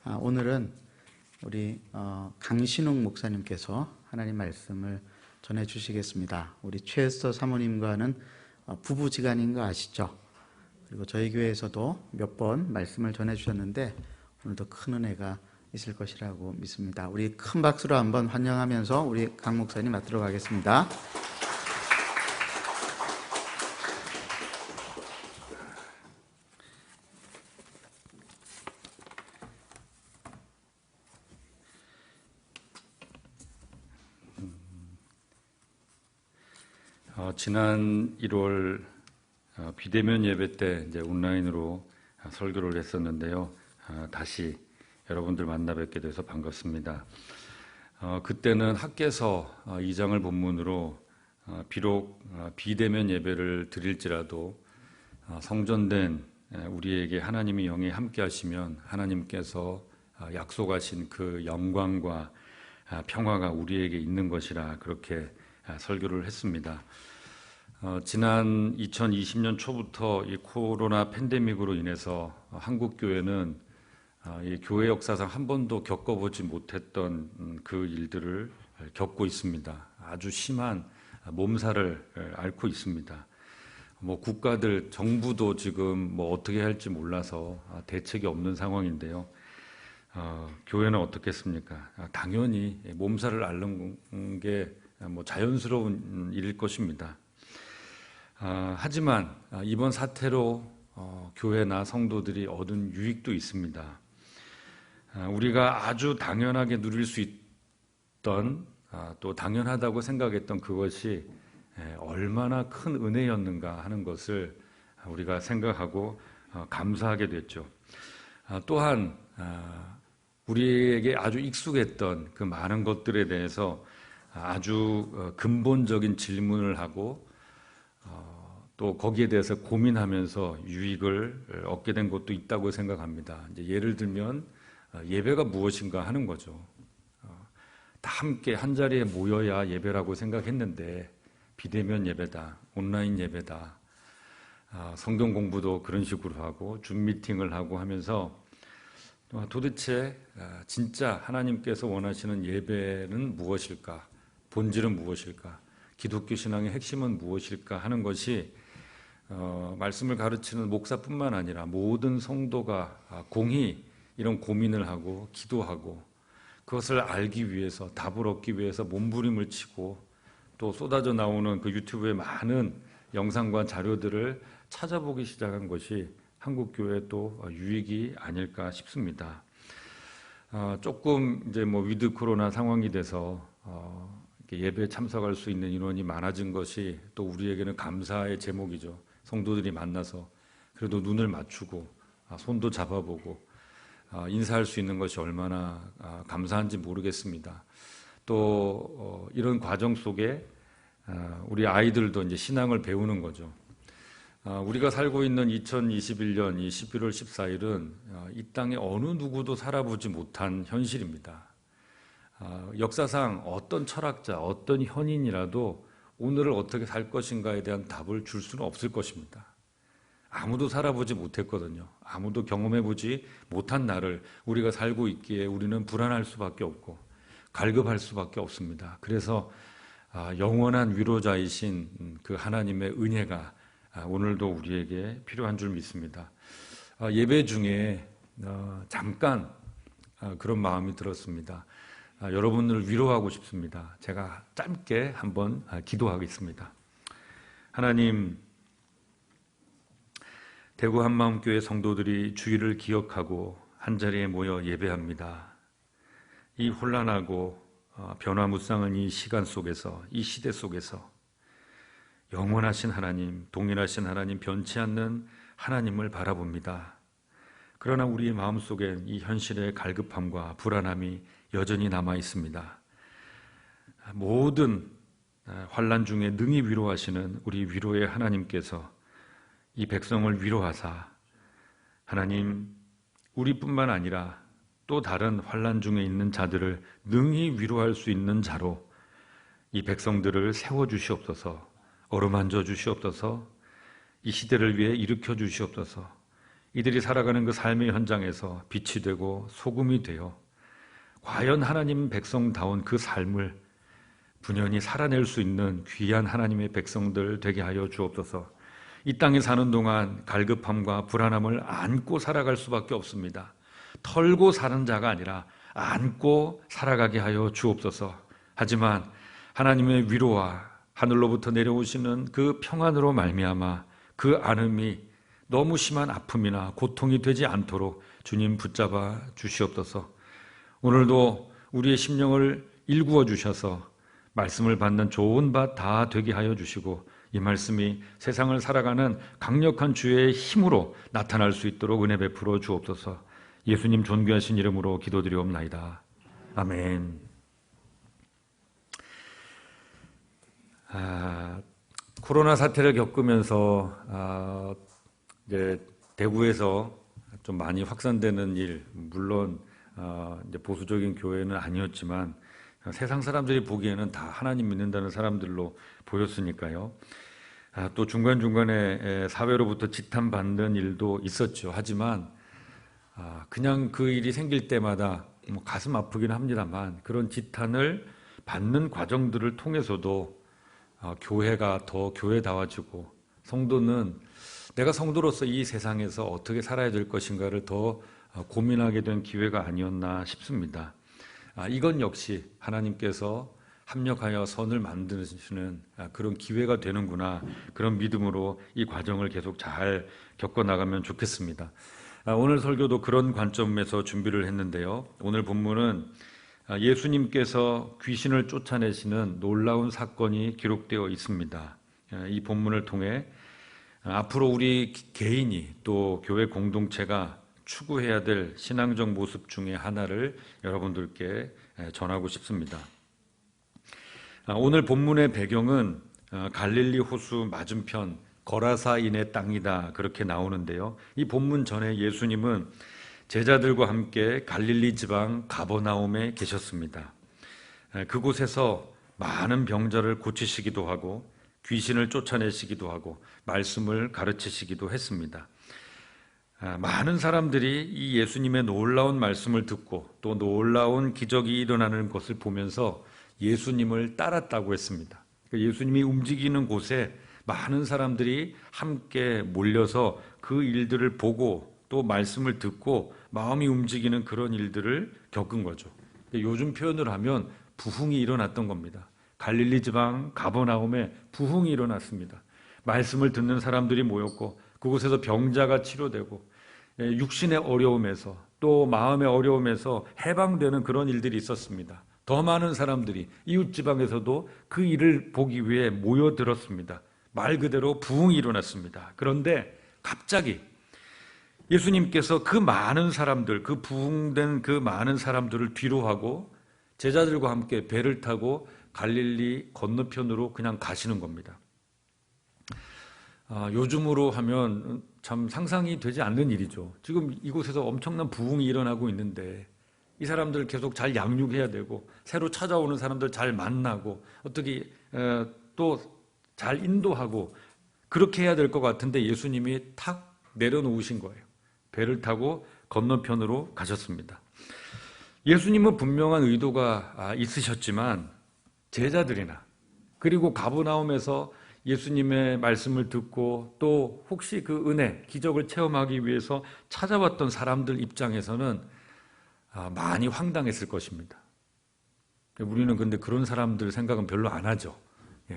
오늘은 우리 강신웅 목사님께서 하나님 말씀을 전해 주시겠습니다. 우리 최에스터 사모님과는 부부지간인 거 아시죠? 그리고 저희 교회에서도 몇 번 말씀을 전해 주셨는데 오늘도 큰 은혜가 있을 것이라고 믿습니다. 우리 큰 박수로 한번 환영하면서 우리 강 목사님 맡도록 하겠습니다. 지난 1월 비대면 예배 때 이제 온라인으로 설교를 했었는데요. 다시 여러분들 만나 뵙게 돼서 반갑습니다. 그때는 학개서 2장을 본문으로 비록 비대면 예배를 드릴지라도 성전된 우리에게 하나님이 영이 함께 하시면 하나님께서 약속하신 그 영광과 평화가 우리에게 있는 것이라 그렇게 설교를 했습니다. 지난 2020년 초부터 이 코로나 팬데믹으로 인해서 한국 교회는 이 교회 역사상 한 번도 겪어보지 못했던 그 일들을 겪고 있습니다. 아주 심한 몸살을 앓고 있습니다. 국가들, 정부도 지금 어떻게 할지 몰라서 대책이 없는 상황인데요. 교회는 어떻겠습니까? 당연히 몸살을 앓는 게 자연스러운 일일 것입니다. 하지만 이번 사태로 교회나 성도들이 얻은 유익도 있습니다. 우리가 아주 당연하게 누릴 수 있던 또 당연하다고 생각했던 그것이 얼마나 큰 은혜였는가 하는 것을 우리가 생각하고 감사하게 됐죠. 또한 우리에게 아주 익숙했던 그 많은 것들에 대해서 아주 근본적인 질문을 하고 또 거기에 대해서 고민하면서 유익을 얻게 된 것도 있다고 생각합니다. 이제 예를 들면 예배가 무엇인가 하는 거죠. 다 함께 한 자리에 모여야 예배라고 생각했는데 비대면 예배다, 온라인 예배다, 성경 공부도 그런 식으로 하고 줌 미팅을 하고 하면서 도대체 진짜 하나님께서 원하시는 예배는 무엇일까? 본질은 무엇일까? 기독교 신앙의 핵심은 무엇일까 하는 것이 말씀을 가르치는 목사뿐만 아니라 모든 성도가 공히 이런 고민을 하고 기도하고 그것을 알기 위해서 답을 얻기 위해서 몸부림을 치고 또 쏟아져 나오는 그 유튜브의 많은 영상과 자료들을 찾아보기 시작한 것이 한국교회의 또 유익이 아닐까 싶습니다. 조금 이제 위드 코로나 상황이 돼서 예배에 참석할 수 있는 인원이 많아진 것이 또 우리에게는 감사의 제목이죠. 성도들이 만나서 그래도 눈을 맞추고 손도 잡아보고 인사할 수 있는 것이 얼마나 감사한지 모르겠습니다. 또 이런 과정 속에 우리 아이들도 이제 신앙을 배우는 거죠. 우리가 살고 있는 2021년 이 11월 14일은 이 땅에 어느 누구도 살아보지 못한 현실입니다. 역사상 어떤 철학자, 어떤 현인이라도 오늘을 어떻게 살 것인가에 대한 답을 줄 수는 없을 것입니다. 아무도 살아보지 못했거든요. 아무도 경험해보지 못한 날을 우리가 살고 있기에 우리는 불안할 수밖에 없고 갈급할 수밖에 없습니다. 그래서 영원한 위로자이신 그 하나님의 은혜가 오늘도 우리에게 필요한 줄 믿습니다. 예배 중에 잠깐 그런 마음이 들었습니다. 여러분을 위로하고 싶습니다. 제가 짧게 한번 기도하겠습니다. 하나님, 대구 한마음교회 성도들이 주일을 기억하고 한자리에 모여 예배합니다. 이 혼란하고 변화무쌍한 이 시간 속에서, 이 시대 속에서 영원하신 하나님, 동일하신 하나님, 변치 않는 하나님을 바라봅니다. 그러나 우리의 마음속엔 이 현실의 갈급함과 불안함이 여전히 남아 있습니다. 모든 환난 중에 능히 위로하시는 우리 위로의 하나님께서 이 백성을 위로하사 하나님, 우리뿐만 아니라 또 다른 환난 중에 있는 자들을 능히 위로할 수 있는 자로 이 백성들을 세워주시옵소서, 어루만져 주시옵소서, 이 시대를 위해 일으켜 주시옵소서, 이들이 살아가는 그 삶의 현장에서 빛이 되고 소금이 되어 과연 하나님 백성다운 그 삶을 분연히 살아낼 수 있는 귀한 하나님의 백성들 되게 하여 주옵소서. 이 땅에 사는 동안 갈급함과 불안함을 안고 살아갈 수밖에 없습니다. 털고 사는 자가 아니라 안고 살아가게 하여 주옵소서. 하지만 하나님의 위로와 하늘로부터 내려오시는 그 평안으로 말미암아 그 안음이 너무 심한 아픔이나 고통이 되지 않도록 주님 붙잡아 주시옵소서. 오늘도 우리의 심령을 일구어 주셔서 말씀을 받는 좋은 밭 다 되게 하여 주시고 이 말씀이 세상을 살아가는 강력한 주의 힘으로 나타날 수 있도록 은혜 베풀어 주옵소서. 예수님 존귀하신 이름으로 기도드리옵나이다. 아멘. 코로나 사태를 겪으면서 이제 대구에서 좀 많이 확산되는 일, 물론 이제 보수적인 교회는 아니었지만 세상 사람들이 보기에는 다 하나님 믿는다는 사람들로 보였으니까요. 또 중간중간에 사회로부터 지탄받는 일도 있었죠. 하지만 그냥 그 일이 생길 때마다 가슴 아프긴 합니다만 그런 지탄을 받는 과정들을 통해서도 교회가 더 교회다워지고 성도는 내가 성도로서 이 세상에서 어떻게 살아야 될 것인가를 더 고민하게 된 기회가 아니었나 싶습니다. 이건 역시 하나님께서 합력하여 선을 만드시는 그런 기회가 되는구나, 그런 믿음으로 이 과정을 계속 잘 겪어나가면 좋겠습니다. 오늘 설교도 그런 관점에서 준비를 했는데요. 오늘 본문은 예수님께서 귀신을 쫓아내시는 놀라운 사건이 기록되어 있습니다. 이 본문을 통해 앞으로 우리 개인이 또 교회 공동체가 추구해야 될 신앙적 모습 중에 하나를 여러분들께 전하고 싶습니다. 오늘 본문의 배경은 갈릴리 호수 맞은편 거라사인의 땅이다, 그렇게 나오는데요. 이 본문 전에 예수님은 제자들과 함께 갈릴리 지방 가버나움에 계셨습니다. 그곳에서 많은 병자를 고치시기도 하고 귀신을 쫓아내시기도 하고 말씀을 가르치시기도 했습니다. 많은 사람들이 이 예수님의 놀라운 말씀을 듣고 또 놀라운 기적이 일어나는 것을 보면서 예수님을 따랐다고 했습니다. 예수님이 움직이는 곳에 많은 사람들이 함께 몰려서 그 일들을 보고 또 말씀을 듣고 마음이 움직이는 그런 일들을 겪은 거죠. 요즘 표현을 하면 부흥이 일어났던 겁니다. 갈릴리 지방 가버나움에 부흥이 일어났습니다. 말씀을 듣는 사람들이 모였고 그곳에서 병자가 치료되고 육신의 어려움에서 또 마음의 어려움에서 해방되는 그런 일들이 있었습니다. 더 많은 사람들이 이웃 지방에서도 그 일을 보기 위해 모여들었습니다. 말 그대로 부흥이 일어났습니다. 그런데 갑자기 예수님께서 그 많은 사람들, 그 부흥된 그 많은 사람들을 뒤로하고 제자들과 함께 배를 타고 갈릴리 건너편으로 그냥 가시는 겁니다. 요즘으로 하면 참 상상이 되지 않는 일이죠. 지금 이곳에서 엄청난 부흥이 일어나고 있는데 이 사람들을 계속 잘 양육해야 되고 새로 찾아오는 사람들 잘 만나고 어떻게 또 잘 인도하고 그렇게 해야 될 것 같은데 예수님이 탁 내려놓으신 거예요. 배를 타고 건너편으로 가셨습니다. 예수님은 분명한 의도가 있으셨지만 제자들이나 그리고 가버나움에서 예수님의 말씀을 듣고 또 혹시 그 은혜, 기적을 체험하기 위해서 찾아왔던 사람들 입장에서는 많이 황당했을 것입니다. 우리는 근데 그런 사람들 생각은 별로 안 하죠.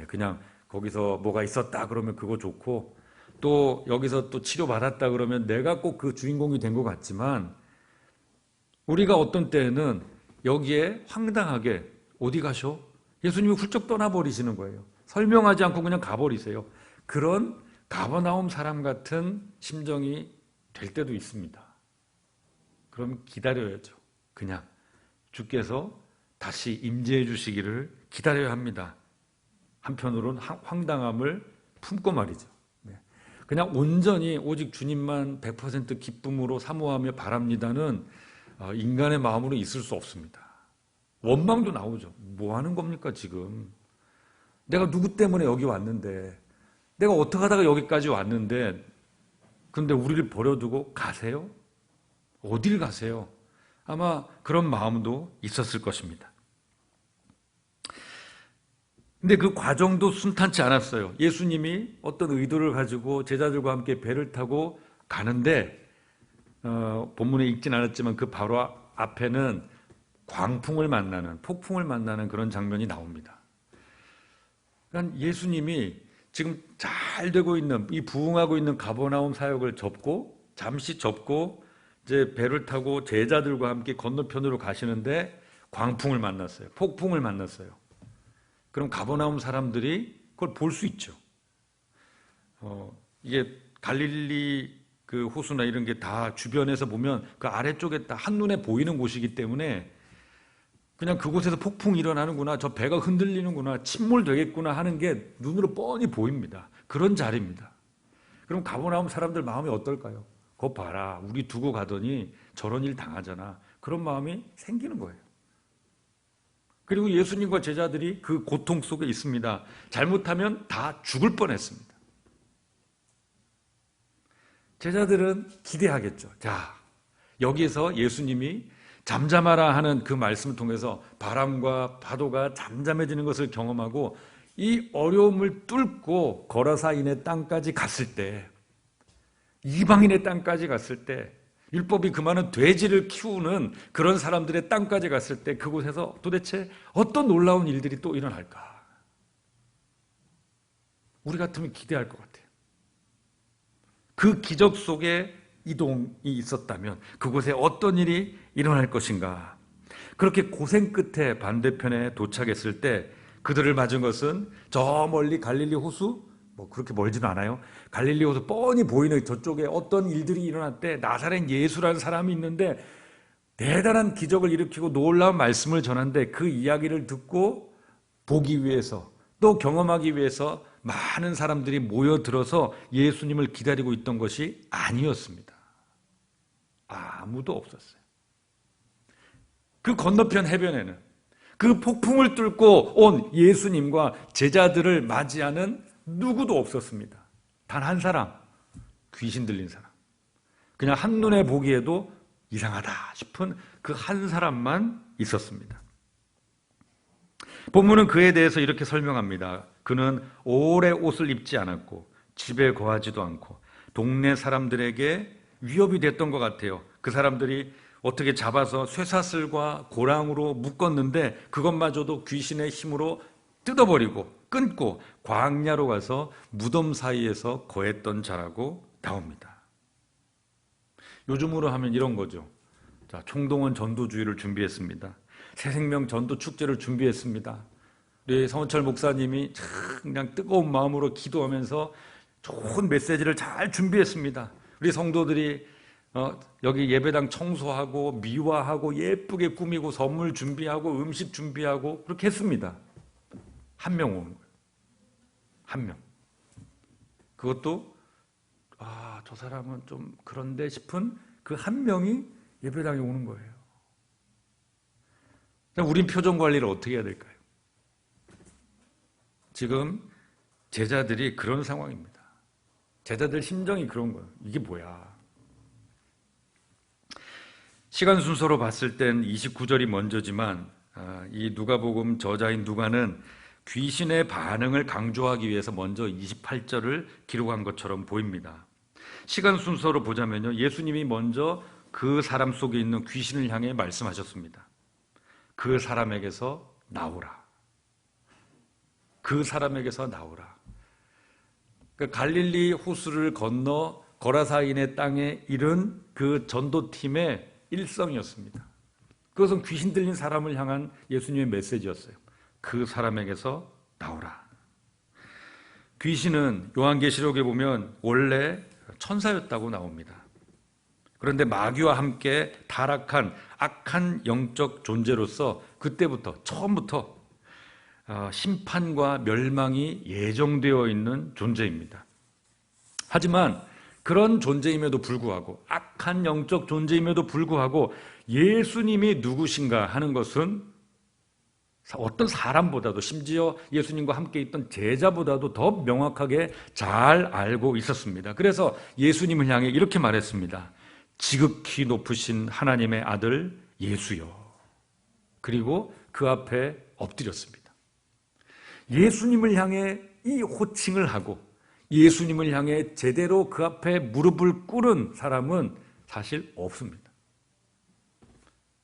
그냥 거기서 뭐가 있었다 그러면 그거 좋고 또 여기서 또 치료받았다 그러면 내가 꼭 그 주인공이 된 것 같지만 우리가 어떤 때에는 여기에 황당하게 어디 가셔? 예수님이 훌쩍 떠나버리시는 거예요. 설명하지 않고 그냥 가버리세요. 그런 가버나움 사람 같은 심정이 될 때도 있습니다. 그럼 기다려야죠. 그냥 주께서 다시 임재해 주시기를 기다려야 합니다. 한편으로는 황당함을 품고 말이죠. 그냥 온전히 오직 주님만 100% 기쁨으로 사모하며 바랍니다는 인간의 마음으로 있을 수 없습니다. 원망도 나오죠. 뭐 하는 겁니까 지금? 내가 누구 때문에 여기 왔는데 내가 어떻게 하다가 여기까지 왔는데 그런데 우리를 버려두고 가세요? 어딜 가세요? 아마 그런 마음도 있었을 것입니다. 근데 그 과정도 순탄치 않았어요. 예수님이 어떤 의도를 가지고 제자들과 함께 배를 타고 가는데 본문에 읽진 않았지만 그 바로 앞에는 광풍을 만나는, 폭풍을 만나는 그런 장면이 나옵니다. 그러니까 예수님이 지금 잘 되고 있는, 이 부흥하고 있는 가버나움 사역을 잠시 접고 이제 배를 타고 제자들과 함께 건너편으로 가시는데 광풍을 만났어요. 폭풍을 만났어요. 그럼 가버나움 사람들이 그걸 볼 수 있죠. 이게 갈릴리 그 호수나 이런 게 다 주변에서 보면 그 아래쪽에 다 한눈에 보이는 곳이기 때문에 그냥 그곳에서 폭풍이 일어나는구나, 저 배가 흔들리는구나, 침몰되겠구나 하는 게 눈으로 뻔히 보입니다. 그런 자리입니다. 그럼 가버나움 사람들 마음이 어떨까요? 그거 봐라, 우리 두고 가더니 저런 일 당하잖아. 그런 마음이 생기는 거예요. 그리고 예수님과 제자들이 그 고통 속에 있습니다. 잘못하면 다 죽을 뻔했습니다. 제자들은 기대하겠죠. 자, 여기에서 예수님이 잠잠하라 하는 그 말씀을 통해서 바람과 파도가 잠잠해지는 것을 경험하고 이 어려움을 뚫고 거라사인의 땅까지 갔을 때, 이방인의 땅까지 갔을 때, 율법이 그 많은 돼지를 키우는 그런 사람들의 땅까지 갔을 때 그곳에서 도대체 어떤 놀라운 일들이 또 일어날까? 우리 같으면 기대할 것 같아요. 그 기적 속에 이동이 있었다면 그곳에 어떤 일이 일어날 것인가? 그렇게 고생 끝에 반대편에 도착했을 때 그들을 맞은 것은 저 멀리 갈릴리 호수, 뭐 그렇게 멀지도 않아요. 갈릴리 호수 뻔히 보이는 저쪽에 어떤 일들이 일어났대. 나사렛 예수라는 사람이 있는데 대단한 기적을 일으키고 놀라운 말씀을 전한데 그 이야기를 듣고 보기 위해서 또 경험하기 위해서 많은 사람들이 모여들어서 예수님을 기다리고 있던 것이 아니었습니다. 아무도 없었어요. 그 건너편 해변에는 그 폭풍을 뚫고 온 예수님과 제자들을 맞이하는 누구도 없었습니다. 단 한 사람, 귀신 들린 사람. 그냥 한눈에 보기에도 이상하다 싶은 그 한 사람만 있었습니다. 본문은 그에 대해서 이렇게 설명합니다. 그는 오래 옷을 입지 않았고 집에 거하지도 않고 동네 사람들에게 위협이 됐던 것 같아요. 그 사람들이 어떻게 잡아서 쇠사슬과 고랑으로 묶었는데 그것마저도 귀신의 힘으로 뜯어버리고 끊고 광야로 가서 무덤 사이에서 거했던 자라고 나옵니다. 요즘으로 하면 이런 거죠. 자, 총동원 전도주의를 준비했습니다. 새생명 전도 축제를 준비했습니다. 우리 성원철 목사님이 그냥 뜨거운 마음으로 기도하면서 좋은 메시지를 잘 준비했습니다. 우리 성도들이 여기 예배당 청소하고 미화하고 예쁘게 꾸미고 선물 준비하고 음식 준비하고 그렇게 했습니다. 한 명 오는 거예요. 한 명. 그것도 저 사람은 좀 그런데 싶은 그 한 명이 예배당에 오는 거예요. 우린 표정 관리를 어떻게 해야 될까요? 지금 제자들이 그런 상황입니다. 제자들 심정이 그런 거예요. 이게 뭐야? 시간 순서로 봤을 땐 29절이 먼저지만 이 누가복음 저자인 누가는 귀신의 반응을 강조하기 위해서 먼저 28절을 기록한 것처럼 보입니다. 시간 순서로 보자면요, 예수님이 먼저 그 사람 속에 있는 귀신을 향해 말씀하셨습니다. 그 사람에게서 나오라. 그 사람에게서 나오라. 그러니까 갈릴리 호수를 건너 거라사인의 땅에 이른 그 전도팀의 일성이었습니다. 그것은 귀신 들린 사람을 향한 예수님의 메시지였어요. 그 사람에게서 나오라. 귀신은 요한계시록에 보면 원래 천사였다고 나옵니다. 그런데 마귀와 함께 타락한 악한 영적 존재로서 그때부터 처음부터 심판과 멸망이 예정되어 있는 존재입니다. 하지만 그런 존재임에도 불구하고 악한 영적 존재임에도 불구하고 예수님이 누구신가 하는 것은 어떤 사람보다도, 심지어 예수님과 함께 있던 제자보다도 더 명확하게 잘 알고 있었습니다. 그래서 예수님을 향해 이렇게 말했습니다. 지극히 높으신 하나님의 아들 예수여. 그리고 그 앞에 엎드렸습니다. 예수님을 향해 이 호칭을 하고 예수님을 향해 제대로 그 앞에 무릎을 꿇은 사람은 사실 없습니다.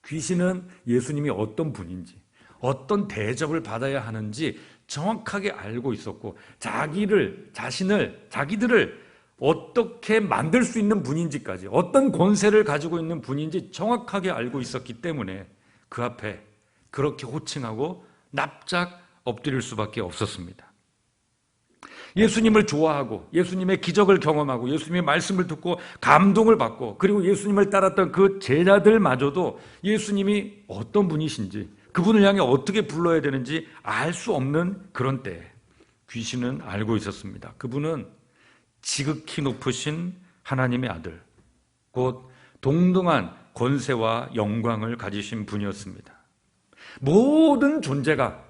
귀신은 예수님이 어떤 분인지, 어떤 대접을 받아야 하는지 정확하게 알고 있었고, 자기들을 어떻게 만들 수 있는 분인지까지, 어떤 권세를 가지고 있는 분인지 정확하게 알고 있었기 때문에 그 앞에 그렇게 호칭하고 납작 엎드릴 수밖에 없었습니다. 예수님을 좋아하고 예수님의 기적을 경험하고 예수님의 말씀을 듣고 감동을 받고, 그리고 예수님을 따랐던 그 제자들마저도 예수님이 어떤 분이신지, 그분을 향해 어떻게 불러야 되는지 알 수 없는 그런 때에 귀신은 알고 있었습니다. 그분은 지극히 높으신 하나님의 아들, 곧 동등한 권세와 영광을 가지신 분이었습니다. 모든 존재가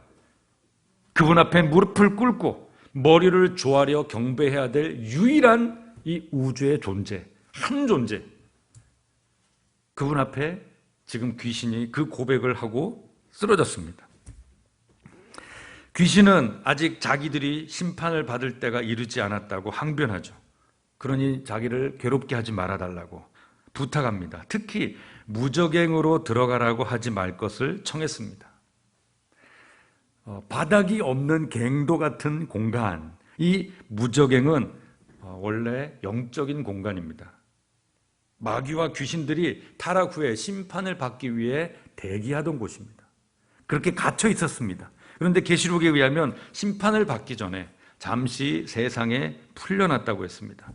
그분 앞에 무릎을 꿇고 머리를 조아려 경배해야 될 유일한 이 우주의 존재, 한 존재, 그분 앞에 지금 귀신이 그 고백을 하고 쓰러졌습니다. 귀신은 아직 자기들이 심판을 받을 때가 이르지 않았다고 항변하죠. 그러니 자기를 괴롭게 하지 말아달라고 부탁합니다. 특히 무적행으로 들어가라고 하지 말 것을 청했습니다. 바닥이 없는 갱도 같은 공간, 이 무적행은 원래 영적인 공간입니다. 마귀와 귀신들이 타락 후에 심판을 받기 위해 대기하던 곳입니다. 그렇게 갇혀 있었습니다. 그런데 계시록에 의하면 심판을 받기 전에 잠시 세상에 풀려났다고 했습니다.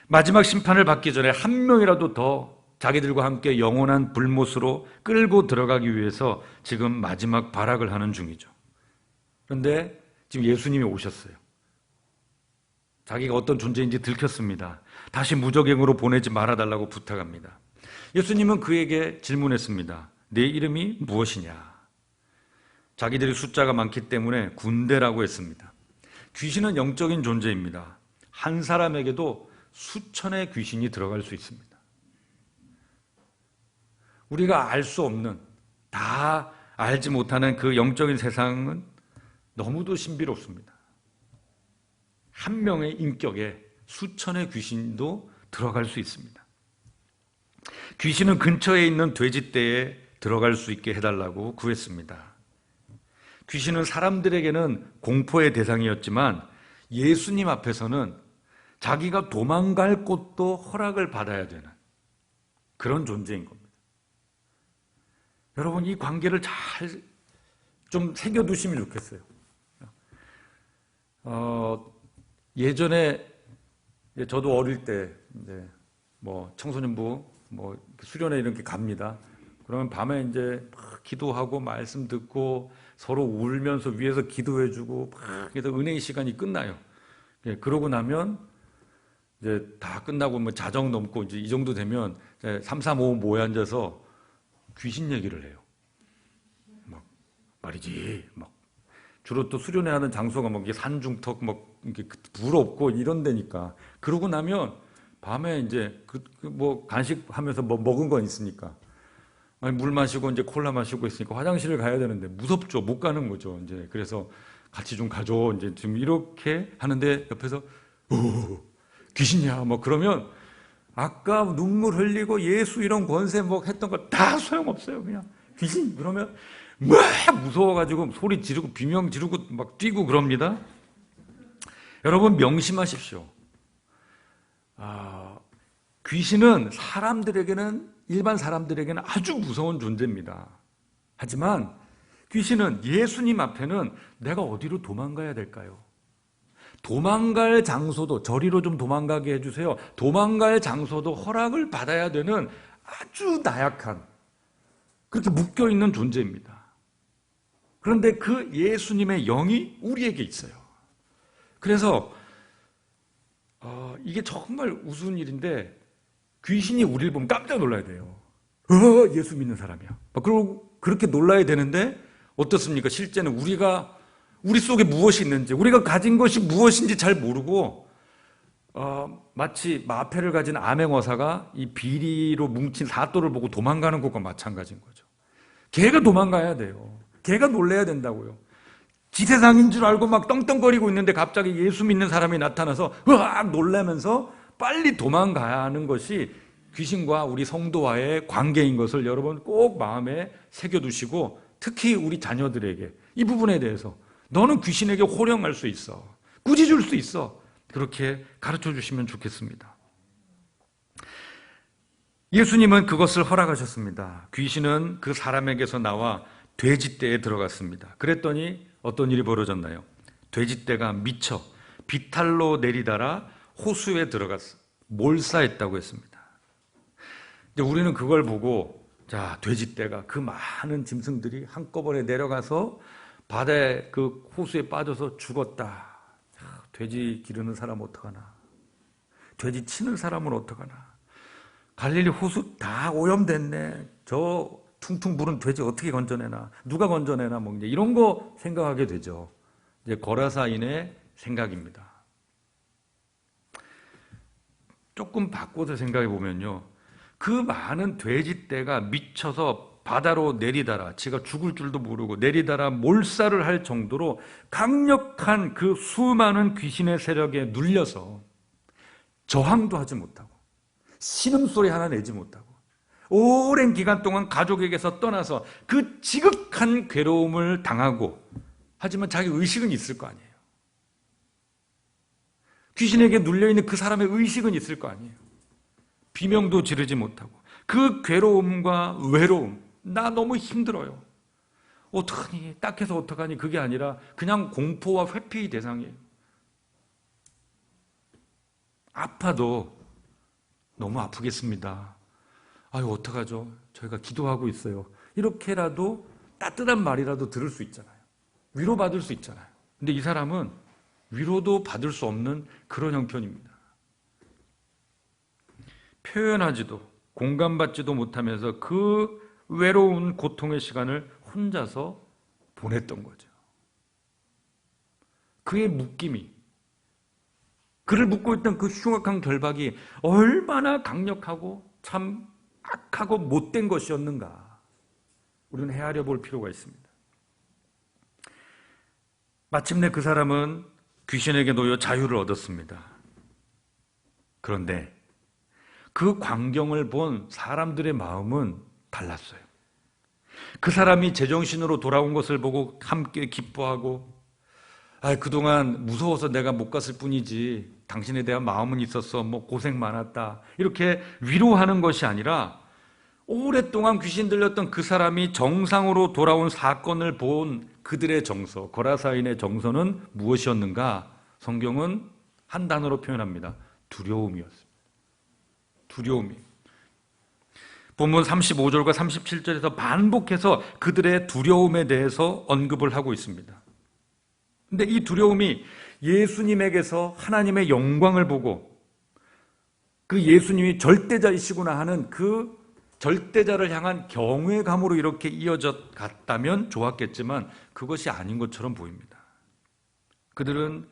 마지막 심판을 받기 전에 한 명이라도 더 자기들과 함께 영원한 불못으로 끌고 들어가기 위해서 지금 마지막 발악을 하는 중이죠. 그런데 지금 예수님이 오셨어요. 자기가 어떤 존재인지 들켰습니다. 다시 무적행으로 보내지 말아달라고 부탁합니다. 예수님은 그에게 질문했습니다. 내 이름이 무엇이냐? 자기들이 숫자가 많기 때문에 군대라고 했습니다. 귀신은 영적인 존재입니다. 한 사람에게도 수천의 귀신이 들어갈 수 있습니다. 우리가 알 수 없는, 다 알지 못하는 그 영적인 세상은 너무도 신비롭습니다. 한 명의 인격에 수천의 귀신도 들어갈 수 있습니다. 귀신은 근처에 있는 돼지떼에 들어갈 수 있게 해달라고 구했습니다. 귀신은 사람들에게는 공포의 대상이었지만 예수님 앞에서는 자기가 도망갈 곳도 허락을 받아야 되는 그런 존재인 겁니다. 여러분, 이 관계를 잘 좀 새겨두시면 좋겠어요. 예전에 저도 어릴 때 뭐 청소년부 수련회 이렇게 갑니다. 그러면 밤에 이제 막 기도하고 말씀 듣고 서로 울면서 위에서 기도해주고 막 그래서 은혜의 시간이 끝나요. 그러고 나면 이제 다 끝나고 뭐 자정 넘고 이제 이 정도 되면 3, 4, 5 모여 앉아서 귀신 얘기를 해요. 막 말이지, 막 주로 또 수련회 하는 장소가 막 산중턱 막 이렇게 불 없고 이런 데니까. 그러고 나면 밤에 이제 뭐 간식하면서 뭐 먹은 건 있으니까 물 마시고 이제 콜라 마시고 있으니까 화장실을 가야 되는데 무섭죠. 못 가는 거죠. 이제 그래서 같이 좀 가줘. 이제 지금 이렇게 하는데 옆에서 귀신이야. 뭐 그러면 아까 눈물 흘리고 예수 이런 권세 뭐 했던 거 다 소용없어요. 그냥 귀신 그러면 막 무서워가지고 소리 지르고 비명 지르고 막 뛰고 그럽니다. 여러분 명심하십시오. 귀신은 일반 사람들에게는 아주 무서운 존재입니다. 하지만 귀신은 예수님 앞에는 내가 어디로 도망가야 될까요? 도망갈 장소도, 저리로 좀 도망가게 해주세요. 도망갈 장소도 허락을 받아야 되는 아주 나약한, 그렇게 묶여있는 존재입니다. 그런데 그 예수님의 영이 우리에게 있어요. 그래서 이게 정말 우스운 일인데 귀신이 우리를 보면 깜짝 놀라야 돼요. 예수 믿는 사람이야. 그리고 그렇게 놀라야 되는데 어떻습니까? 실제는 우리 속에 무엇이 있는지, 우리가 가진 것이 무엇인지 잘 모르고 마치 마패를 가진 암행어사가 이 비리로 뭉친 사또를 보고 도망가는 것과 마찬가지인 거죠. 걔가 도망가야 돼요. 걔가 놀래야 된다고요. 지세상인 줄 알고 막 떵떵거리고 있는데 갑자기 예수 믿는 사람이 나타나서 으악 놀라면서 빨리 도망가야 하는 것이 귀신과 우리 성도와의 관계인 것을 여러분 꼭 마음에 새겨두시고, 특히 우리 자녀들에게 이 부분에 대해서 너는 귀신에게 호령할 수 있어, 꾸짖을 수 있어, 그렇게 가르쳐 주시면 좋겠습니다. 예수님은 그것을 허락하셨습니다. 귀신은 그 사람에게서 나와 돼지떼에 들어갔습니다. 그랬더니 어떤 일이 벌어졌나요? 돼지떼가 미쳐 비탈로 내리다라 호수에 들어갔어. 몰사했다고 했습니다. 근데 우리는 그걸 보고, 자, 돼지떼가 그 많은 짐승들이 한꺼번에 내려가서 바다에 그 호수에 빠져서 죽었다. 돼지 기르는 사람 어떡하나? 돼지 치는 사람은 어떡하나? 갈릴리 호수 다 오염됐네. 저 퉁퉁 부른 돼지 어떻게 건져내나? 누가 건져내나? 뭐 이제 이런 거 생각하게 되죠. 이제 거라사인의 생각입니다. 조금 바꿔서 생각해 보면요, 그 많은 돼지떼가 미쳐서 바다로 내리다라, 지가 죽을 줄도 모르고 내리다라 몰살을 할 정도로 강력한 그 수많은 귀신의 세력에 눌려서 저항도 하지 못하고 신음소리 하나 내지 못하고 오랜 기간 동안 가족에게서 떠나서 그 지극한 괴로움을 당하고, 하지만 자기 의식은 있을 거 아니에요. 귀신에게 눌려있는 그 사람의 의식은 있을 거 아니에요. 비명도 지르지 못하고 그 괴로움과 외로움, 나 너무 힘들어요, 어떡하니, 딱해서 어떡하니, 그게 아니라 그냥 공포와 회피의 대상이에요. 아파도 너무 아프겠습니다. 아유 어떡하죠, 저희가 기도하고 있어요. 이렇게라도 따뜻한 말이라도 들을 수 있잖아요. 위로받을 수 있잖아요. 근데 이 사람은 위로도 받을 수 없는 그런 형편입니다. 표현하지도 공감받지도 못하면서 그 외로운 고통의 시간을 혼자서 보냈던 거죠. 그의 묶임이, 그를 묶고 있던 그 흉악한 결박이 얼마나 강력하고 참 악하고 못된 것이었는가, 우리는 헤아려 볼 필요가 있습니다. 마침내 그 사람은 귀신에게 놓여 자유를 얻었습니다. 그런데 그 광경을 본 사람들의 마음은 달랐어요. 그 사람이 제정신으로 돌아온 것을 보고 함께 기뻐하고, 그동안 무서워서 내가 못 갔을 뿐이지 당신에 대한 마음은 있었어, 뭐 고생 많았다, 이렇게 위로하는 것이 아니라, 오랫동안 귀신 들렸던 그 사람이 정상으로 돌아온 사건을 본 그들의 정서, 거라사인의 정서는 무엇이었는가? 성경은 한 단어로 표현합니다. 두려움이었습니다. 두려움이. 본문 35절과 37절에서 반복해서 그들의 두려움에 대해서 언급을 하고 있습니다. 근데 이 두려움이 예수님에게서 하나님의 영광을 보고 그 예수님이 절대자이시구나 하는 그 절대자를 향한 경외감으로 이렇게 이어져 갔다면 좋았겠지만 그것이 아닌 것처럼 보입니다. 그들은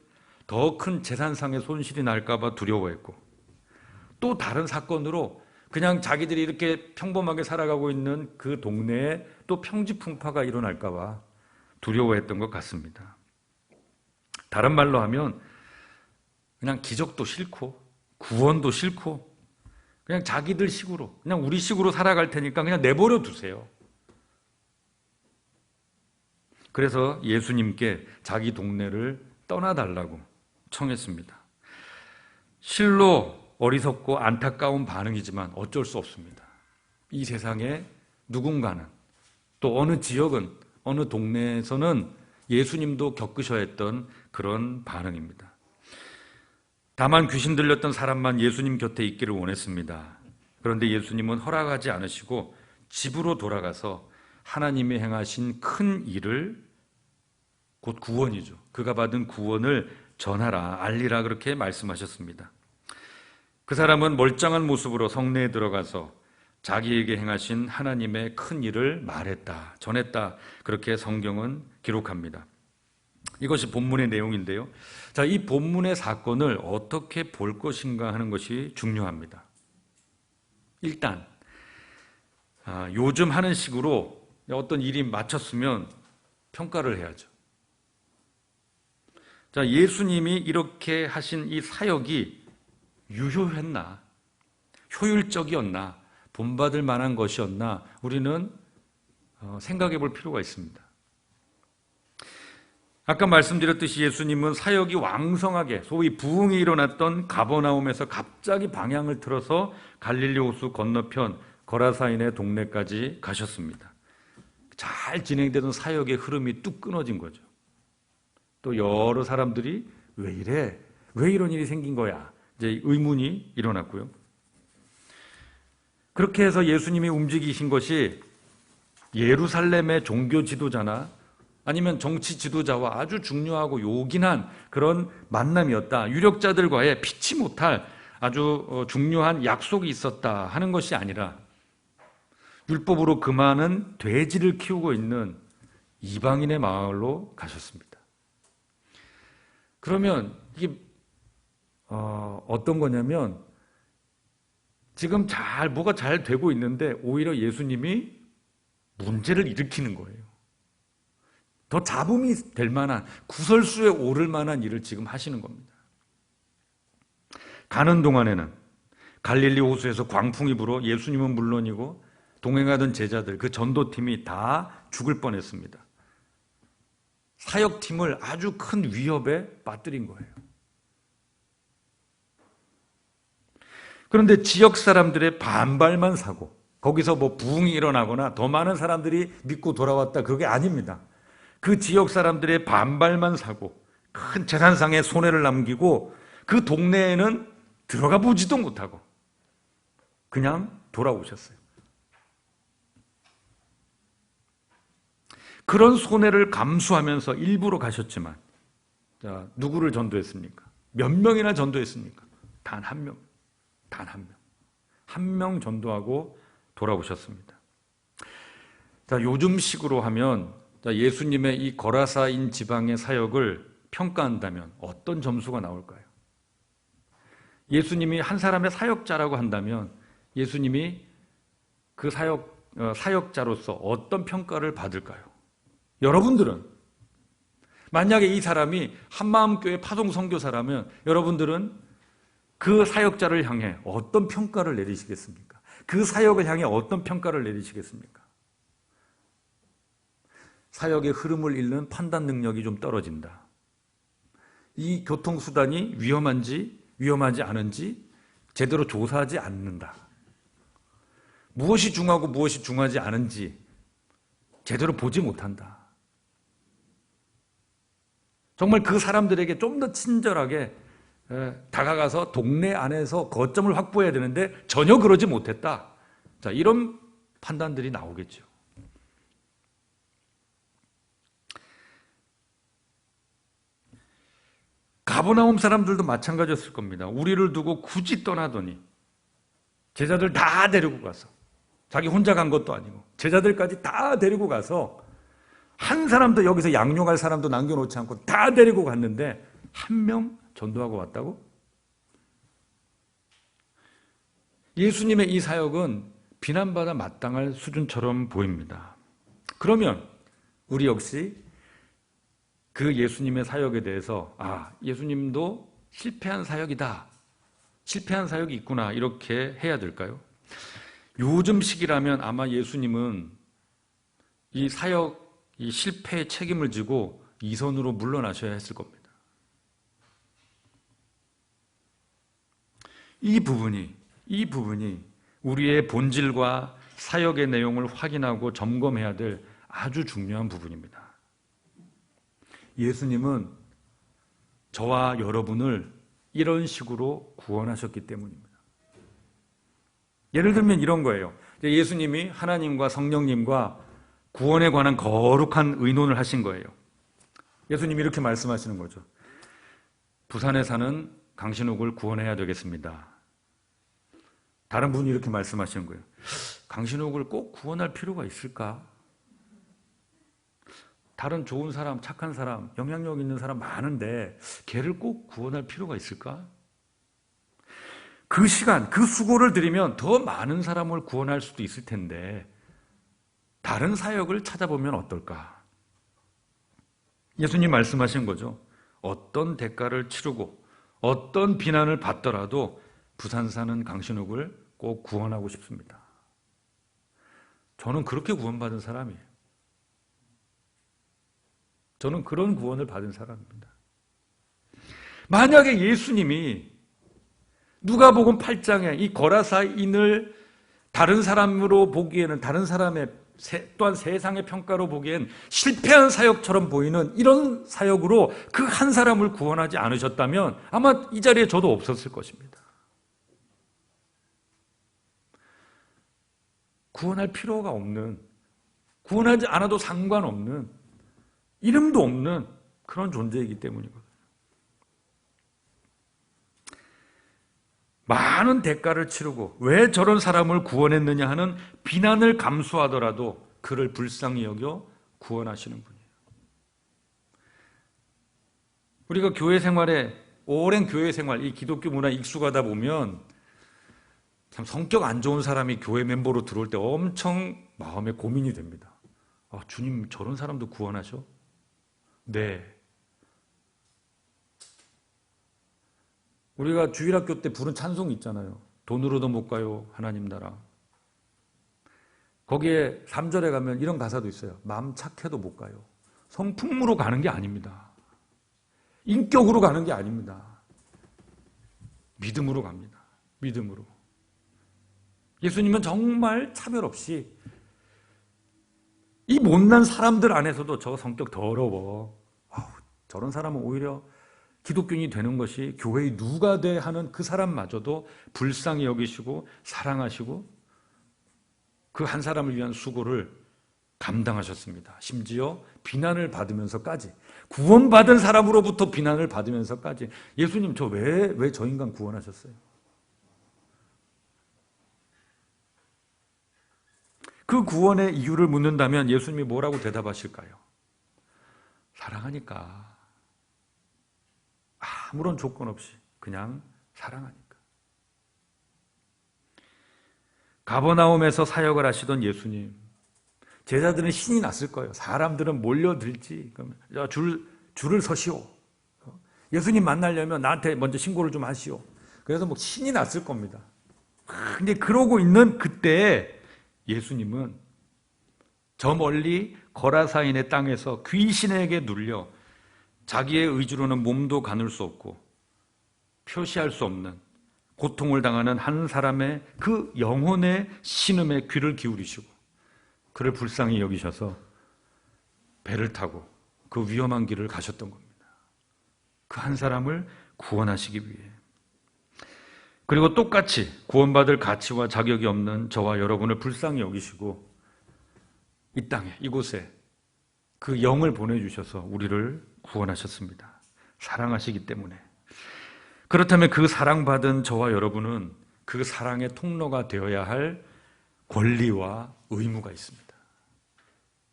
더 큰 재산상의 손실이 날까 봐 두려워했고, 또 다른 사건으로 그냥 자기들이 이렇게 평범하게 살아가고 있는 그 동네에 또 평지풍파가 일어날까 봐 두려워했던 것 같습니다. 다른 말로 하면 그냥 기적도 싫고 구원도 싫고 그냥 자기들 식으로, 그냥 우리 식으로 살아갈 테니까 그냥 내버려 두세요. 그래서 예수님께 자기 동네를 떠나달라고 청했습니다. 실로 어리석고 안타까운 반응이지만 어쩔 수 없습니다. 이 세상에 누군가는, 또 어느 지역은, 어느 동네에서는 예수님도 겪으셔야 했던 그런 반응입니다. 다만 귀신 들렸던 사람만 예수님 곁에 있기를 원했습니다. 그런데 예수님은 허락하지 않으시고 집으로 돌아가서 하나님이 행하신 큰 일을, 곧 구원이죠, 그가 받은 구원을 전하라, 알리라, 그렇게 말씀하셨습니다. 그 사람은 멀쩡한 모습으로 성내에 들어가서 자기에게 행하신 하나님의 큰 일을 말했다, 전했다. 그렇게 성경은 기록합니다. 이것이 본문의 내용인데요. 자, 이 본문의 사건을 어떻게 볼 것인가 하는 것이 중요합니다. 일단 요즘 하는 식으로 어떤 일이 마쳤으면 평가를 해야죠. 자, 예수님이 이렇게 하신 이 사역이 유효했나? 효율적이었나? 본받을 만한 것이었나? 우리는 생각해 볼 필요가 있습니다. 아까 말씀드렸듯이 예수님은 사역이 왕성하게 소위 부흥이 일어났던 가버나움에서 갑자기 방향을 틀어서 갈릴리 호수 건너편 거라사인의 동네까지 가셨습니다. 잘 진행되던 사역의 흐름이 뚝 끊어진 거죠. 또 여러 사람들이 왜 이래? 왜 이런 일이 생긴 거야? 이제 의문이 일어났고요. 그렇게 해서 예수님이 움직이신 것이 예루살렘의 종교 지도자나 아니면 정치 지도자와 아주 중요하고 요긴한 그런 만남이었다. 유력자들과의 피치 못할 아주 중요한 약속이 있었다 하는 것이 아니라 율법으로 그 많은 돼지를 키우고 있는 이방인의 마을로 가셨습니다. 그러면 이게 어떤 거냐면 지금 뭐가 잘 되고 있는데 오히려 예수님이 문제를 일으키는 거예요. 더 잡음이 될 만한, 구설수에 오를 만한 일을 지금 하시는 겁니다. 가는 동안에는 갈릴리 호수에서 광풍이 불어 예수님은 물론이고 동행하던 제자들, 그 전도팀이 다 죽을 뻔했습니다. 사역팀을 아주 큰 위협에 빠뜨린 거예요. 그런데 지역 사람들의 반발만 사고 거기서 부흥이 일어나거나 더 많은 사람들이 믿고 돌아왔다, 그게 아닙니다. 그 지역 사람들의 반발만 사고 큰 재산상의 손해를 남기고 그 동네에는 들어가 보지도 못하고 그냥 돌아오셨어요. 그런 손해를 감수하면서 일부러 가셨지만, 자, 누구를 전도했습니까? 몇 명이나 전도했습니까? 단 한 명. 단 한 명. 한 명 전도하고 돌아오셨습니다. 자, 요즘식으로 하면 예수님의 이 거라사인 지방의 사역을 평가한다면 어떤 점수가 나올까요? 예수님이 한 사람의 사역자라고 한다면 예수님이 그 사역자로서 어떤 평가를 받을까요? 여러분들은 만약에 이 사람이 한마음교회 파송 선교사라면 여러분들은 그 사역자를 향해 어떤 평가를 내리시겠습니까? 그 사역을 향해 어떤 평가를 내리시겠습니까? 사역의 흐름을 잃는 판단 능력이 좀 떨어진다. 이 교통수단이 위험한지 위험하지 않은지 제대로 조사하지 않는다. 무엇이 중하고 무엇이 중하지 않은지 제대로 보지 못한다. 정말 그 사람들에게 좀 더 친절하게 다가가서 동네 안에서 거점을 확보해야 되는데 전혀 그러지 못했다. 자, 이런 판단들이 나오겠죠. 가버나움 사람들도 마찬가지였을 겁니다. 우리를 두고 굳이 떠나더니 제자들 다 데리고 가서, 자기 혼자 간 것도 아니고 제자들까지 다 데리고 가서 한 사람도 여기서 양육할 사람도 남겨놓지 않고 다 데리고 갔는데 한 명 전도하고 왔다고? 예수님의 이 사역은 비난받아 마땅할 수준처럼 보입니다. 그러면 우리 역시 그 예수님의 사역에 대해서 예수님도 실패한 사역이다, 실패한 사역이 있구나, 이렇게 해야 될까요? 요즘 시기라면 아마 예수님은 이 사역, 이 실패의 책임을 지고 이선으로 물러나셔야 했을 겁니다. 이 부분이 우리의 본질과 사역의 내용을 확인하고 점검해야 될 아주 중요한 부분입니다. 예수님은 저와 여러분을 이런 식으로 구원하셨기 때문입니다. 예를 들면 이런 거예요. 예수님이 하나님과 성령님과 구원에 관한 거룩한 의논을 하신 거예요. 예수님이 이렇게 말씀하시는 거죠. 부산에 사는 강신욱을 구원해야 되겠습니다. 다른 분이 이렇게 말씀하시는 거예요. 강신욱을 꼭 구원할 필요가 있을까? 다른 좋은 사람, 착한 사람, 영향력 있는 사람 많은데 걔를 꼭 구원할 필요가 있을까? 그 시간, 그 수고를 들이면 더 많은 사람을 구원할 수도 있을 텐데 다른 사역을 찾아보면 어떨까? 예수님 말씀하신 거죠. 어떤 대가를 치르고 어떤 비난을 받더라도 부산 사는 강신욱을 꼭 구원하고 싶습니다. 저는 그렇게 구원받은 사람이에요. 저는 그런 구원을 받은 사람입니다. 만약에 예수님이 누가복음 8장에 이 거라사인을 다른 사람으로 보기에는 다른 사람의 또한 세상의 평가로 보기엔 실패한 사역처럼 보이는 이런 사역으로 그 한 사람을 구원하지 않으셨다면 아마 이 자리에 저도 없었을 것입니다. 구원할 필요가 없는, 구원하지 않아도 상관없는, 이름도 없는 그런 존재이기 때문이거든요. 많은 대가를 치르고 왜 저런 사람을 구원했느냐 하는 비난을 감수하더라도 그를 불쌍히 여겨 구원하시는 분이에요. 우리가 교회 생활에 오랜 교회 생활, 이 기독교 문화에 익숙하다 보면 참 성격 안 좋은 사람이 교회 멤버로 들어올 때 엄청 마음에 고민이 됩니다. 아, 주님 저런 사람도 구원하셔? 네. 우리가 주일학교 때 부른 찬송 있잖아요. 돈으로도 못 가요 하나님 나라. 거기에 3절에 가면 이런 가사도 있어요. 마음 착해도 못 가요. 성품으로 가는 게 아닙니다. 인격으로 가는 게 아닙니다. 믿음으로 갑니다. 믿음으로. 예수님은 정말 차별 없이 이 못난 사람들 안에서도 저 성격 더러워. 저런 사람은 오히려 기독교인이 되는 것이 교회의 누가 돼 하는 그 사람마저도 불쌍히 여기시고 사랑하시고 그 한 사람을 위한 수고를 감당하셨습니다. 심지어 비난을 받으면서까지, 구원받은 사람으로부터 비난을 받으면서까지 예수님 저 왜 저 인간 구원하셨어요? 그 구원의 이유를 묻는다면 예수님이 뭐라고 대답하실까요? 사랑하니까. 아무런 조건 없이 그냥 사랑하니까. 가버나움에서 사역을 하시던 예수님, 제자들은 신이 났을 거예요. 사람들은 몰려들지. 그러면 줄을 서시오. 예수님 만나려면 나한테 먼저 신고를 좀 하시오. 그래서 뭐 신이 났을 겁니다. 근데 그러고 있는 그때에 예수님은 저 멀리 거라사인의 땅에서 귀신에게 눌려 자기의 의지로는 몸도 가눌 수 없고 표시할 수 없는 고통을 당하는 한 사람의 그 영혼의 신음에 귀를 기울이시고 그를 불쌍히 여기셔서 배를 타고 그 위험한 길을 가셨던 겁니다. 그 한 사람을 구원하시기 위해. 그리고 똑같이 구원받을 가치와 자격이 없는 저와 여러분을 불쌍히 여기시고 이 땅에, 이곳에 그 영을 보내주셔서 우리를 구원하셨습니다. 사랑하시기 때문에. 그렇다면 그 사랑받은 저와 여러분은 그 사랑의 통로가 되어야 할 권리와 의무가 있습니다.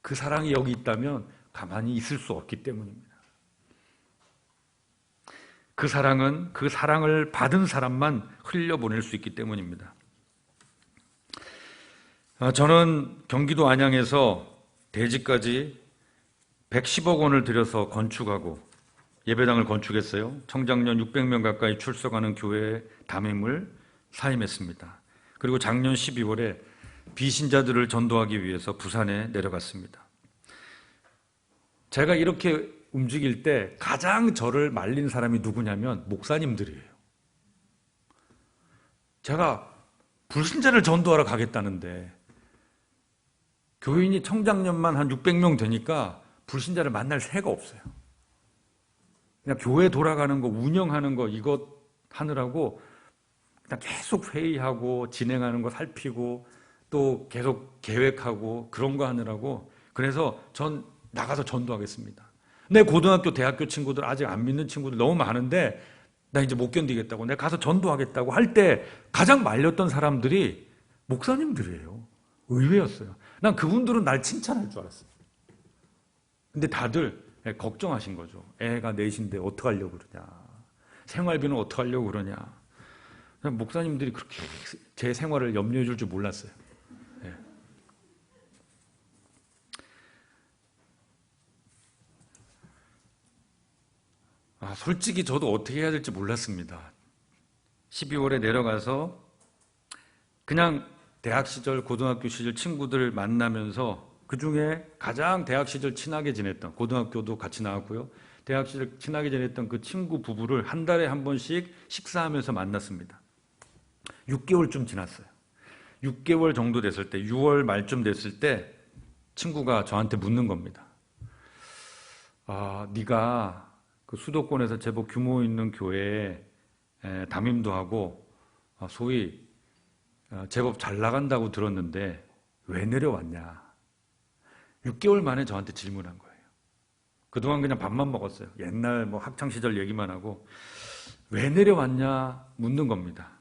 그 사랑이 여기 있다면 가만히 있을 수 없기 때문입니다. 그 사랑은 그 사랑을 받은 사람만 흘려보낼 수 있기 때문입니다. 저는 경기도 안양에서 대지까지 110억 원을 들여서 건축하고 예배당을 건축했어요. 청장년 600명 가까이 출석하는 교회에 담임을 사임했습니다. 그리고 작년 12월에 비신자들을 전도하기 위해서 부산에 내려갔습니다. 제가 이렇게 움직일 때 가장 저를 말린 사람이 누구냐면 목사님들이에요. 제가 불신자를 전도하러 가겠다는데 교인이 청장년만 한 600명 되니까 불신자를 만날 새가 없어요. 그냥 교회 돌아가는 거, 운영하는 거 이것 하느라고 그냥 계속 회의하고 진행하는 거 살피고 또 계속 계획하고 그런 거 하느라고 그래서 전 나가서 전도하겠습니다. 내 고등학교, 대학교 친구들 아직 안 믿는 친구들 너무 많은데 나 이제 못 견디겠다고, 내가 가서 전도하겠다고 할 때 가장 말렸던 사람들이 목사님들이에요. 의외였어요. 난 그분들은 날 칭찬할 줄 알았어요. 근데 다들 걱정하신 거죠. 애가 넷인데 어떡하려고 그러냐. 생활비는 어떡하려고 그러냐. 목사님들이 그렇게 제 생활을 염려해 줄 줄 몰랐어요. 네. 솔직히 저도 어떻게 해야 될지 몰랐습니다. 12월에 내려가서 그냥 대학 시절, 고등학교 시절 친구들 만나면서 그중에 가장 대학 시절 친하게 지냈던, 고등학교도 같이 나왔고요, 대학 시절 친하게 지냈던 그 친구 부부를 한 달에 한 번씩 식사하면서 만났습니다. 6개월쯤 지났어요. 6개월 정도 됐을 때, 6월 말쯤 됐을 때 친구가 저한테 묻는 겁니다. 네가 그 수도권에서 제법 규모 있는 교회에 담임도 하고 소위 제법 잘 나간다고 들었는데 왜 내려왔냐. 6개월 만에 저한테 질문한 거예요. 그동안 그냥 밥만 먹었어요. 옛날 뭐 학창시절 얘기만 하고 왜 내려왔냐 묻는 겁니다.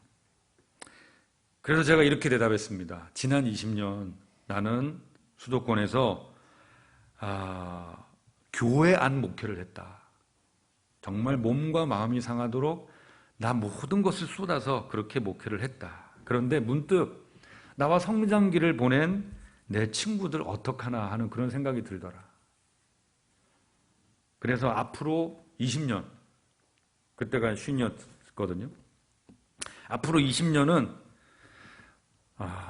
그래서 제가 이렇게 대답했습니다. 지난 20년 나는 수도권에서 교회 안 목회를 했다. 정말 몸과 마음이 상하도록 나 모든 것을 쏟아서 그렇게 목회를 했다. 그런데 문득 나와 성장기를 보낸 내 친구들 어떡하나 하는 그런 생각이 들더라. 그래서 앞으로 20년, 그때가 쉰이었거든요. 앞으로 20년은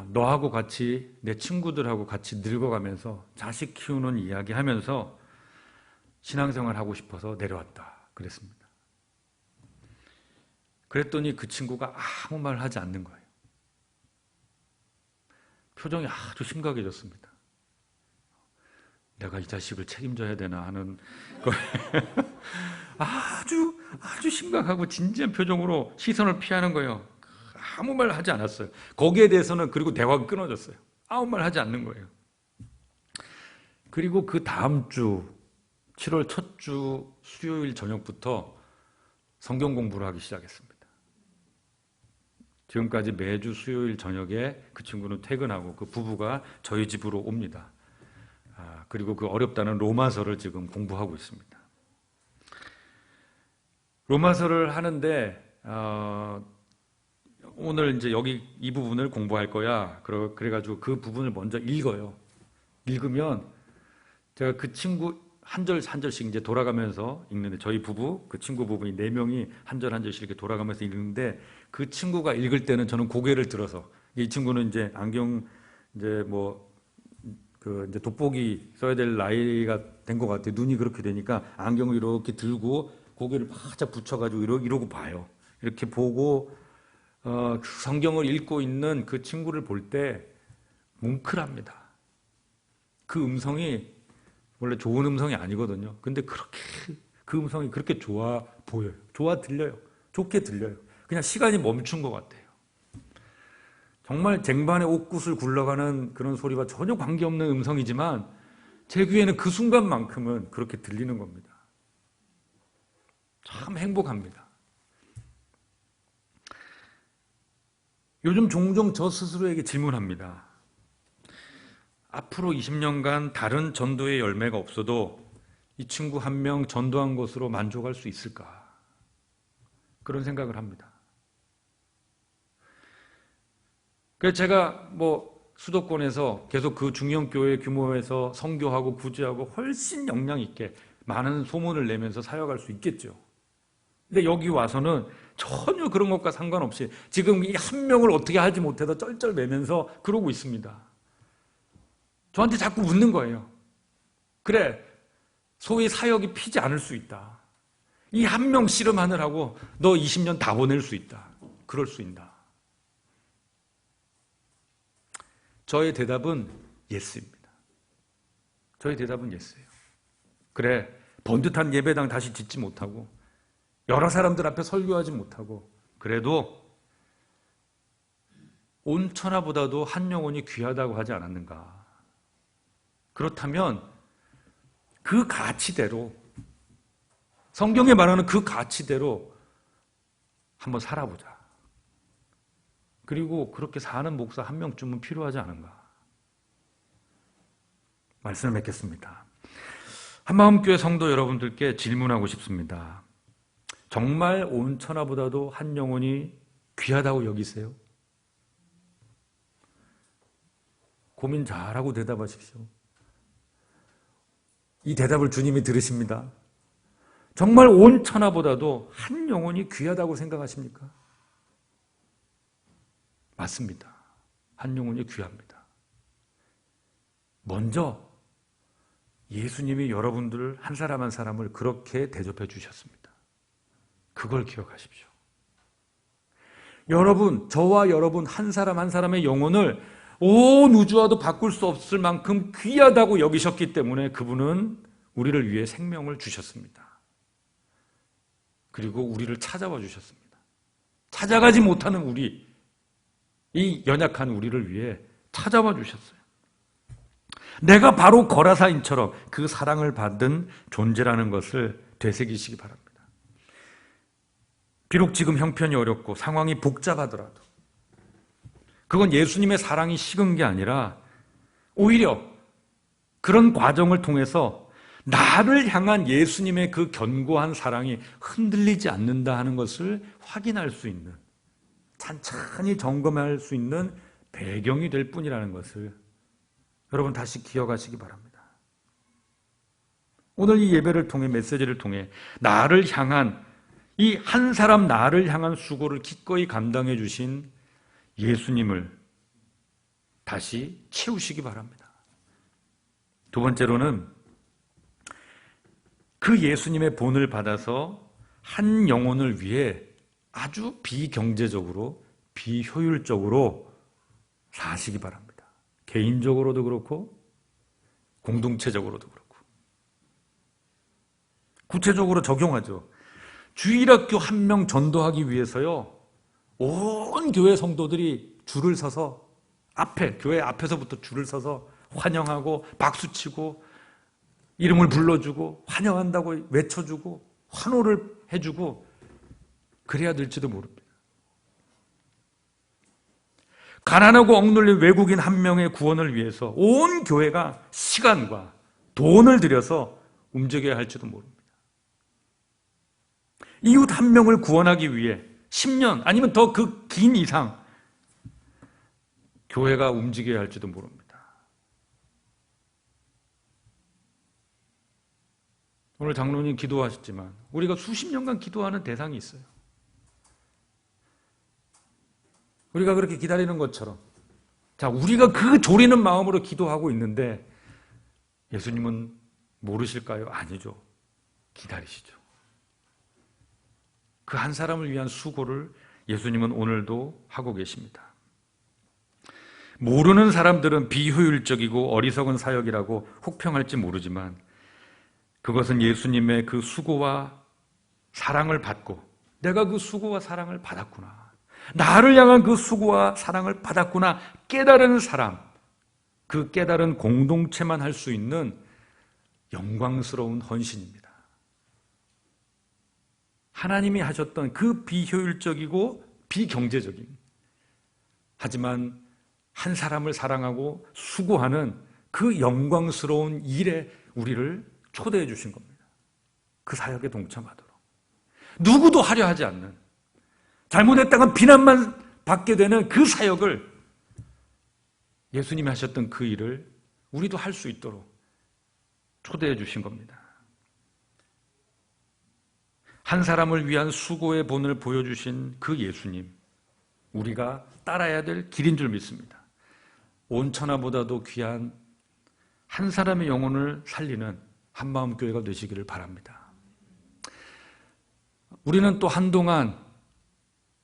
너하고 같이, 내 친구들하고 같이 늙어가면서 자식 키우는 이야기 하면서 신앙생활 하고 싶어서 내려왔다. 그랬습니다. 그랬더니 그 친구가 아무 말 하지 않는 거예요. 표정이 아주 심각해졌습니다. 내가 이 자식을 책임져야 되나 하는 아주 심각하고 진지한 표정으로 시선을 피하는 거예요. 아무 말 하지 않았어요. 거기에 대해서는 그리고 대화가 끊어졌어요. 아무 말 하지 않는 거예요. 그리고 그 다음 주 7월 첫 주 수요일 저녁부터 성경 공부를 하기 시작했습니다. 지금까지 매주 수요일 저녁에 그 친구는 퇴근하고 그 부부가 저희 집으로 옵니다. 그리고 그 어렵다는 로마서를 지금 공부하고 있습니다. 로마서를 하는데 오늘 이제 여기 이 부분을 공부할 거야. 그래가지고 그 부분을 먼저 읽어요. 읽으면 제가 그 친구 한 절 한 절씩 이제 돌아가면서 읽는데, 저희 부부, 그 친구 부부인 4명이 한 절 한 절씩 이렇게 돌아가면서 읽는데, 그 친구가 읽을 때는 저는 고개를 들어서, 이 친구는 이제 안경 이제 이제 돋보기 써야 될 나이가 된 것 같아요. 눈이 그렇게 되니까 안경을 이렇게 들고 고개를 바짝 붙여가지고 이러고 봐요. 이렇게 보고 성경을 읽고 있는 그 친구를 볼 때 뭉클합니다. 그 음성이 원래 좋은 음성이 아니거든요. 근데 그렇게 그 음성이 그렇게 좋아 보여요. 좋아 들려요. 좋게 들려요. 그냥 시간이 멈춘 것 같아요. 정말 쟁반에 옥굿을 굴러가는 그런 소리와 전혀 관계없는 음성이지만 제 귀에는 그 순간만큼은 그렇게 들리는 겁니다. 참 행복합니다. 요즘 종종 저 스스로에게 질문합니다. 앞으로 20년간 다른 전도의 열매가 없어도 이 친구 한 명 전도한 것으로 만족할 수 있을까? 그런 생각을 합니다. 그래서 제가 수도권에서 계속 그 중형교회 규모에서 선교하고 구제하고 훨씬 역량 있게 많은 소문을 내면서 사역할 수 있겠죠. 근데 여기 와서는 전혀 그런 것과 상관없이 지금 이 한 명을 어떻게 하지 못해서 쩔쩔매면서 그러고 있습니다. 저한테 자꾸 묻는 거예요. 그래, 소위 사역이 피지 않을 수 있다. 이 한 명 씨름하느라고 너 20년 다 보낼 수 있다. 그럴 수 있다. 저의 대답은 예스입니다. 저의 대답은 예스예요. 그래, 번듯한 예배당 다시 짓지 못하고 여러 사람들 앞에 설교하지 못하고 그래도 온 천하보다도 한 영혼이 귀하다고 하지 않았는가. 그렇다면 그 가치대로, 성경에 말하는 그 가치대로 한번 살아보자. 그리고 그렇게 사는 목사 한 명쯤은 필요하지 않은가? 말씀을 맺겠습니다. 한마음교회 성도 여러분들께 질문하고 싶습니다. 정말 온 천하보다도 한 영혼이 귀하다고 여기세요? 고민 잘하고 대답하십시오. 이 대답을 주님이 들으십니다. 정말 온 천하보다도 한 영혼이 귀하다고 생각하십니까? 맞습니다. 한 영혼이 귀합니다. 먼저 예수님이 여러분들 한 사람 한 사람을 그렇게 대접해 주셨습니다. 그걸 기억하십시오. 여러분, 저와 여러분 한 사람 한 사람의 영혼을 온 우주와도 바꿀 수 없을 만큼 귀하다고 여기셨기 때문에 그분은 우리를 위해 생명을 주셨습니다. 그리고 우리를 찾아와 주셨습니다. 찾아가지 못하는 우리, 이 연약한 우리를 위해 찾아와 주셨어요. 내가 바로 거라사인처럼 그 사랑을 받은 존재라는 것을 되새기시기 바랍니다. 비록 지금 형편이 어렵고 상황이 복잡하더라도 그건 예수님의 사랑이 식은 게 아니라 오히려 그런 과정을 통해서 나를 향한 예수님의 그 견고한 사랑이 흔들리지 않는다 하는 것을 확인할 수 있는, 찬찬히 점검할 수 있는 배경이 될 뿐이라는 것을 여러분 다시 기억하시기 바랍니다. 오늘 이 예배를 통해, 메시지를 통해 나를 향한, 이 한 사람 나를 향한 수고를 기꺼이 감당해 주신 예수님을 다시 채우시기 바랍니다. 두 번째로는 그 예수님의 본을 받아서 한 영혼을 위해 아주 비경제적으로, 비효율적으로 사시기 바랍니다. 개인적으로도 그렇고 공동체적으로도 그렇고. 구체적으로 적용하죠. 주일학교 한 명 전도하기 위해서요, 온 교회 성도들이 줄을 서서 교회 앞에서부터 줄을 서서 환영하고 박수치고 이름을 불러주고 환영한다고 외쳐주고 환호를 해주고 그래야 될지도 모릅니다. 가난하고 억눌린 외국인 한 명의 구원을 위해서 온 교회가 시간과 돈을 들여서 움직여야 할지도 모릅니다. 이웃 한 명을 구원하기 위해 10년 아니면 더 그 긴 이상 교회가 움직여야 할지도 모릅니다. 오늘 장로님 기도하셨지만 우리가 수십 년간 기도하는 대상이 있어요. 우리가 그렇게 기다리는 것처럼, 자, 우리가 그 졸이는 마음으로 기도하고 있는데 예수님은 모르실까요? 아니죠. 기다리시죠. 그 한 사람을 위한 수고를 예수님은 오늘도 하고 계십니다. 모르는 사람들은 비효율적이고 어리석은 사역이라고 혹평할지 모르지만 그것은 예수님의 그 수고와 사랑을 받고 내가 그 수고와 사랑을 받았구나, 나를 향한 그 수고와 사랑을 받았구나 깨달은 사람, 그 깨달은 공동체만 할 수 있는 영광스러운 헌신입니다. 하나님이 하셨던 그 비효율적이고 비경제적인, 하지만 한 사람을 사랑하고 수고하는 그 영광스러운 일에 우리를 초대해 주신 겁니다. 그 사역에 동참하도록. 누구도 하려 하지 않는, 잘못했다가 비난만 받게 되는 그 사역을, 예수님이 하셨던 그 일을 우리도 할 수 있도록 초대해 주신 겁니다. 한 사람을 위한 수고의 본을 보여주신 그 예수님, 우리가 따라야 될 길인 줄 믿습니다. 온 천하보다도 귀한 한 사람의 영혼을 살리는 한마음교회가 되시기를 바랍니다. 우리는 또 한동안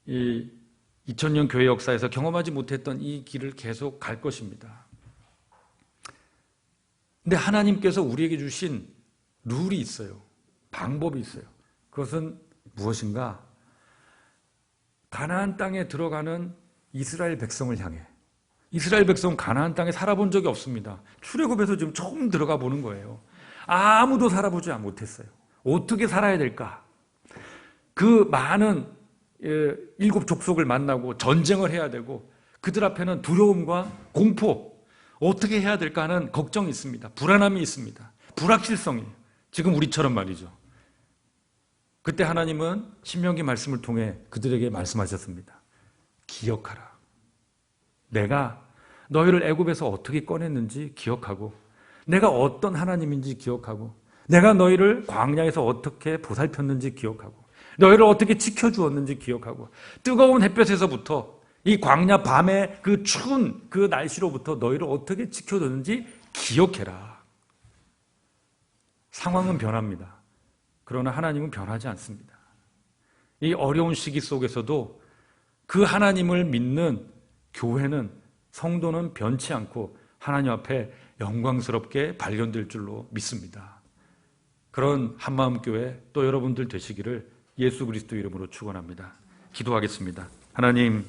이 2000년 교회 역사에서 경험하지 못했던 이 길을 계속 갈 것입니다. 근데 하나님께서 우리에게 주신 룰이 있어요. 방법이 있어요. 그것은 무엇인가? 가나안 땅에 들어가는 이스라엘 백성을 향해, 이스라엘 백성은 가나안 땅에 살아본 적이 없습니다. 출애굽에서 지금 처음 들어가 보는 거예요. 아무도 살아보지 못했어요. 어떻게 살아야 될까? 그 많은 일곱 족속을 만나고 전쟁을 해야 되고 그들 앞에는 두려움과 공포, 어떻게 해야 될까 하는 걱정이 있습니다. 불안함이 있습니다. 불확실성이. 지금 우리처럼 말이죠. 그때 하나님은 신명기 말씀을 통해 그들에게 말씀하셨습니다. 기억하라. 내가 너희를 애굽에서 어떻게 꺼냈는지 기억하고, 내가 어떤 하나님인지 기억하고, 내가 너희를 광야에서 어떻게 보살폈는지 기억하고, 너희를 어떻게 지켜주었는지 기억하고, 뜨거운 햇볕에서부터 이 광야 밤의 그 추운 그 날씨로부터 너희를 어떻게 지켜줬는지 기억해라. 상황은 변합니다. 그러나 하나님은 변하지 않습니다. 이 어려운 시기 속에서도 그 하나님을 믿는 교회는, 성도는 변치 않고 하나님 앞에 영광스럽게 발견될 줄로 믿습니다. 그런 한마음교회 또 여러분들 되시기를 예수 그리스도 이름으로 축원합니다. 기도하겠습니다. 하나님,